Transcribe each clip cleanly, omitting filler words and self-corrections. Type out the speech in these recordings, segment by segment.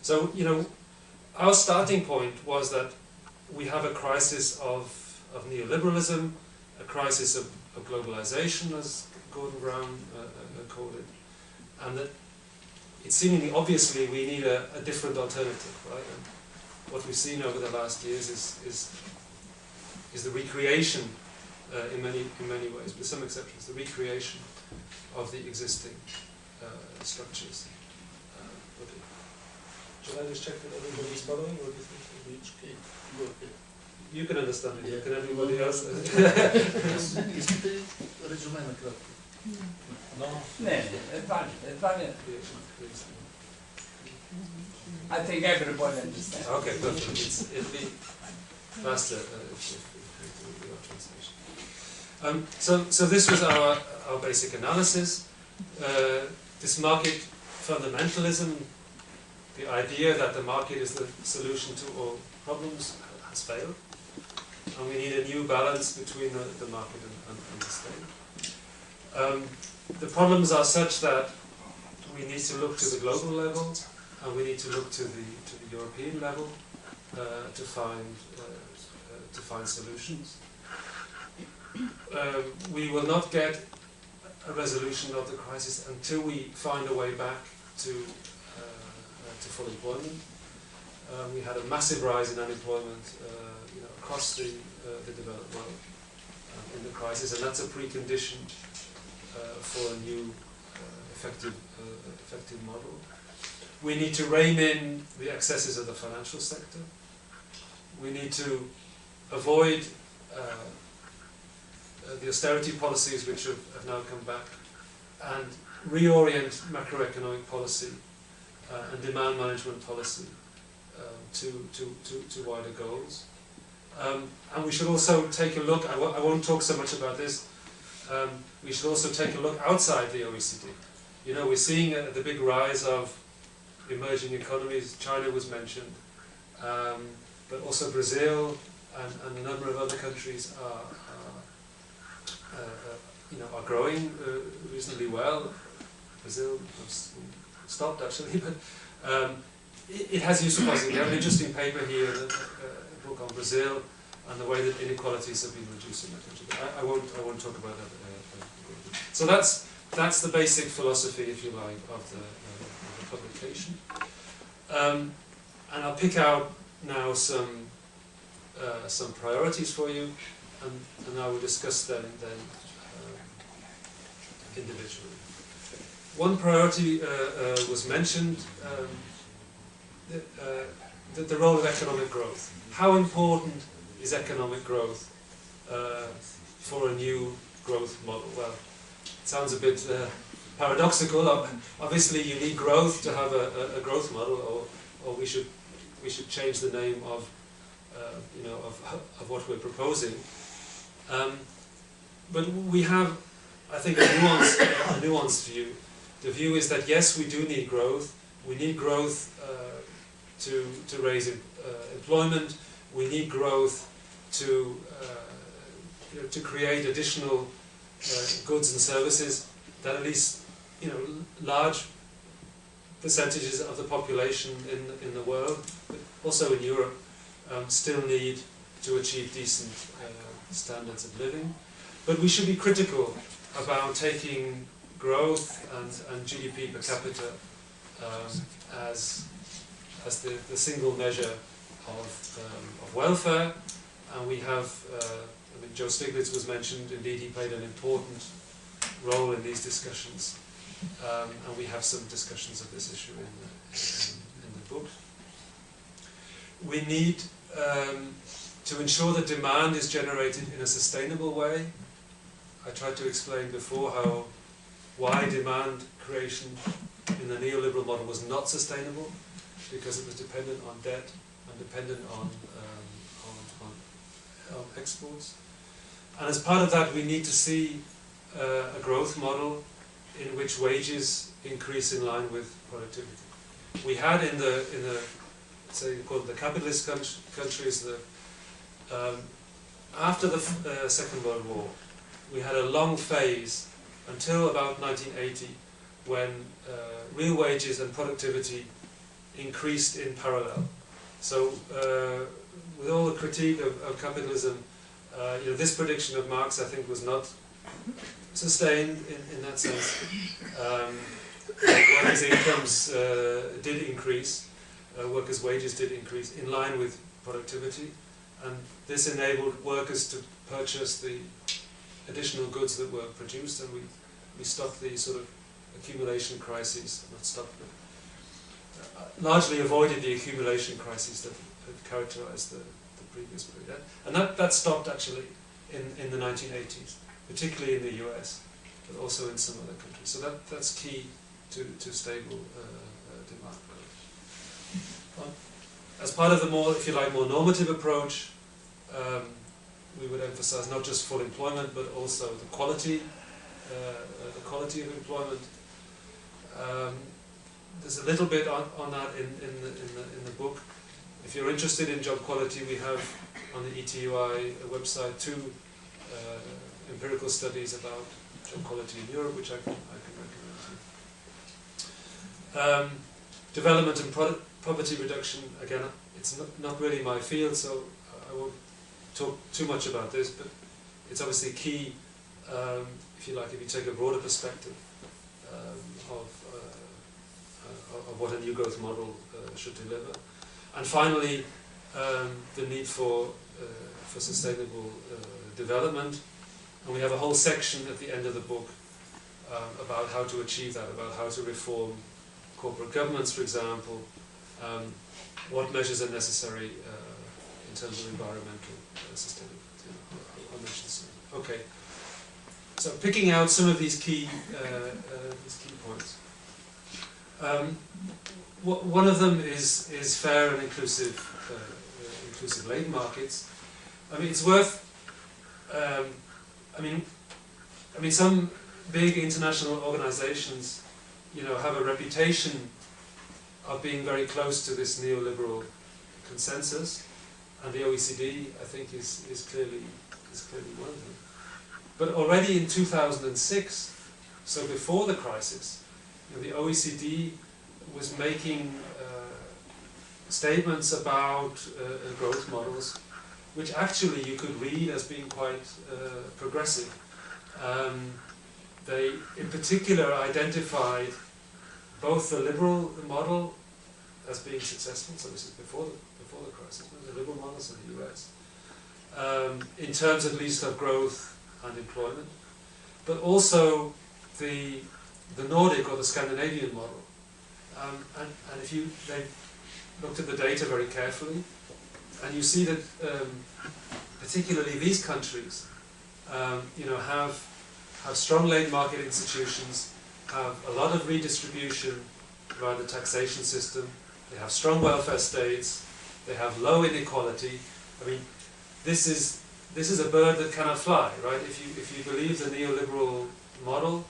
So, you know, our starting point was that we have a crisis of neoliberalism, a crisis of globalization, as Gordon Brown called it, and that it's seemingly obviously we need a different alternative, right? And what we've seen over the last years is the recreation, in many ways, with some exceptions, the recreation of the existing structures. Okay. Should I just check that everybody's following, or do you think? You can understand it, can everybody else? No. I think everybody understands. Okay, perfect. It'll be faster if we do our translation. So this was our basic analysis. This market fundamentalism, the idea that the market is the solution to all problems, has failed. And we need a new balance between the market and the state. The problems are such that we need to look to the global level, and we need to look to the European level to find solutions. We will not get a resolution of the crisis until we find a way back to full employment. We had a massive rise in unemployment, you know, across the developed world in the crisis, and that's a precondition for a new effective model. We need to rein in the excesses of the financial sector. We need to avoid the austerity policies which have now come back, and reorient macroeconomic policy and demand management policy to wider goals. And we should also take a look, I won't talk so much about this, we should also take a look outside the OECD. You know, we're seeing the big rise of emerging economies. China was mentioned, but also Brazil and a number of other countries are growing reasonably well. Brazil stopped actually, but it has useful policy. We have an interesting paper here, a book on Brazil and the way that inequalities have been reduced in the country. But I won't talk about that. So that's the basic philosophy, if you like, of the publication. And I'll pick out now some priorities for you, and I will discuss them then individually. One priority was mentioned, the role of economic growth. How important is economic growth for a new growth model? Well, it sounds a bit paradoxical. Obviously, you need growth to have a growth model, or we should change the name of what we're proposing. But we have, I think, a nuanced view. The view is that yes, we do need growth. We need growth to raise employment. We need growth to create additional goods and services that at least large percentages of the population in the world, but also in Europe, still need to achieve decent standards of living. But we should be critical about taking growth and GDP per capita as the single measure of welfare. And we have, Joe Stiglitz was mentioned. Indeed, he played an important role in these discussions, and we have some discussions of this issue in the book. We need to ensure that demand is generated in a sustainable way. I tried to explain before why demand creation in the neoliberal model was not sustainable, because it was dependent on debt and dependent on exports. And as part of that, we need to see a growth model in which wages increase in line with productivity. We had in the say called the capitalist countries, after the Second World War, we had a long phase until about 1980 when real wages and productivity increased in parallel. So with all the critique of capitalism, this prediction of Marx, I think, was not sustained in that sense. Workers' incomes did increase, workers' wages did increase in line with productivity, and this enabled workers to purchase the additional goods that were produced, and we stopped the sort of accumulation crises, not stopped, but largely avoided the accumulation crises that had characterized the previous period. And that stopped actually in the 1980s, particularly in the US, but also in some other countries. So that's key to stable demand growth. As part of the more, if you like, more normative approach, we would emphasize not just full employment, but also the quality of employment. There's a little bit on that in the book. If you're interested in job quality, we have on the ETUI website 2 empirical studies about job quality in Europe, which I can recommend to you. Development and poverty reduction, again, it's not really my field, so I won't talk too much about this, but it's obviously key, if you like, if you take a broader perspective of what a new growth model should deliver. And finally, the need for sustainable development. And we have a whole section at the end of the book about how to achieve that, about how to reform corporate governments, for example, what measures are necessary in terms of environmental sustainability. I'll mention some. Okay. So picking out some of these key points. One of them is fair and inclusive labour markets. I mean, it's worth. I mean, some big international organisations, have a reputation of being very close to this neoliberal consensus, and the OECD, I think, is clearly one of them. But already in 2006, so before the crisis, the OECD was making statements about growth models, which actually you could read as being quite progressive. They, in particular, identified both the liberal model as being successful, so this is before the crisis, the liberal models in the US, in terms at least of growth and employment, but also the Nordic or the Scandinavian model. And if they looked at the data very carefully, and you see that particularly these countries, have strong labour market institutions, have a lot of redistribution via the taxation system, they have strong welfare states, they have low inequality. I mean, this is a bird that cannot fly, right? If you believe the neoliberal model,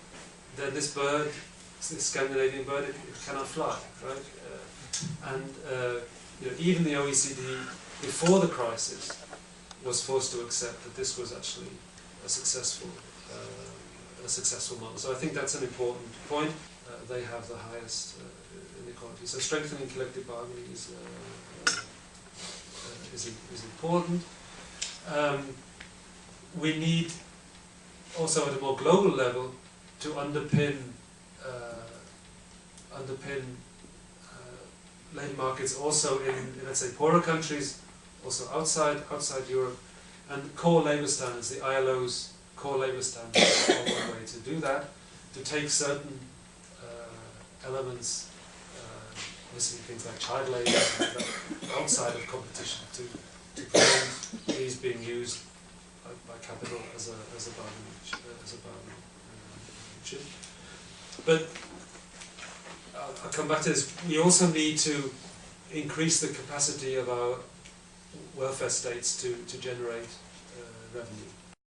then this bird, this Scandinavian bird, it cannot fly, right? Even the OECD, before the crisis, was forced to accept that this was actually a successful model. So I think that's an important point. They have the highest inequality. So strengthening collective bargaining is important. We need also at a more global level to underpin labour markets also in, let's say, poorer countries, also outside Europe, and core labour standards, the ILO's core labour standards, are one way to do that, to take certain elements, obviously things like child labour, outside of competition, to prevent these being used by capital as a bargaining chip. But I'll come back to this. We also need to increase the capacity of our welfare states to generate revenue.